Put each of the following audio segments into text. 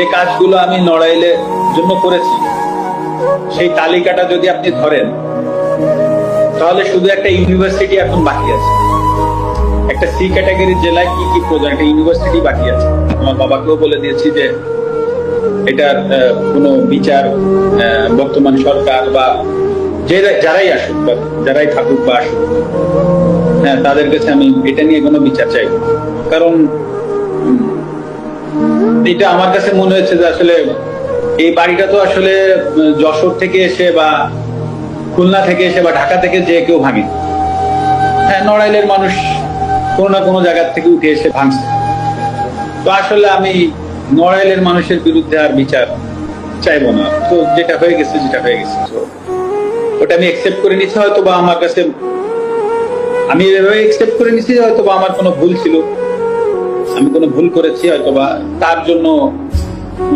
যে কাজগুলো আমি নড়াইলের জন্য করেছি সেই তালিকাটা যদি আপনি ধরেন তাহলে শুধু একটা ইউনিভার্সিটি এখন বাকি আছে। একটা সি ক্যাটাগরির জেলায় কি কি প্রয়োজন, একটা ইউনিভার্সিটি বাকি আছে। আমার বাবাকেও বলে দিয়েছি যে এটার কোনো বিচার বর্তমান সরকার বা যারাই আসুক বা যারাই থাকুক বা আসুক, হ্যাঁ, তাদের কাছে আমি এটা নিয়ে কোনো বিচার চাইব। কারণ এটা আমার কাছে মনে হয়েছে যে আসলে এই বাড়িটা তো আসলে যশোর থেকে এসে বা খুলনা থেকে এসে বা ঢাকা থেকে যে কেউ ভাঙে। হ্যাঁ, নড়াইলের মানুষ কোনো না কোনো জায়গা থেকে উঠে এসে ভাঙছে। তো আসলে আমি নড়াইলের মানুষের বিরুদ্ধে আর বিচার চাইবো না। তো যেটা হয়ে গেছে তো ওটা আমি একসেপ্ট করে নিচ্ছি। হয়তো বা আমার কাছে আমি এভাবে একসেপ্ট করে নিচ্ছি হয়তো বা আমার কোনো ভুল ছিল, আমি কোনো ভুল করেছি, হয়তো বা তার জন্য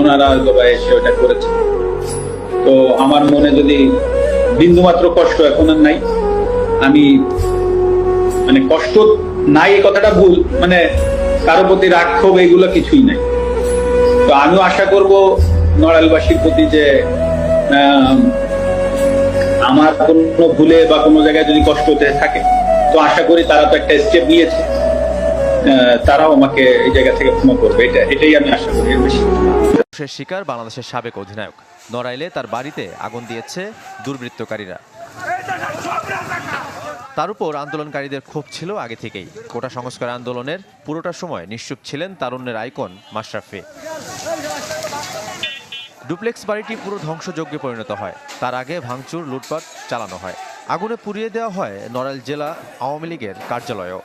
ওনারা হয়তো বা এসে ওটা করেছে। তো আমার মনে যদি বিন্দুমাত্র কষ্ট এখন আর নাই, আমি মানে কষ্ট নাই এই কথাটা ভুল, মানে কারো প্রতি রাগ ক্ষোভ এগুলো কিছুই নাই। তো আমিও আশা করব নড়াইলবাসীর প্রতি যে আমার কোনো ভুলে বা কোনো জায়গায় যদি কষ্ট হতে থাকে, তো আশা করি তারা তো একটা স্টেপ নিয়েছে, তারাও আমাকে এই জায়গা থেকে ক্ষমা করবে, এটাই আমি আশা করি। এর বেশি শিকার বাংলাদেশের সাবেক অধিনায়ক। নড়াইলে তার বাড়িতে আগুন দিয়েছে দুর্বৃত্তকারীরা। তার উপর আন্দোলনকারীদের ক্ষোভ ছিল আগে থেকেই। কোটা সংস্কার আন্দোলনের পুরোটা সময় নিশ্চুপ ছিলেন তারুণ্যের আইকন মাশরাফি। ডুপ্লেক্স বাড়িটি পুরো ধ্বংসযজ্ঞে পরিণত হয়। তার আগে ভাঙচুর, লুটপাট চালানো হয়। আগুনে পুড়িয়ে দেওয়া হয় নড়াইল জেলা আওয়ামী লীগের কার্যালয়ও।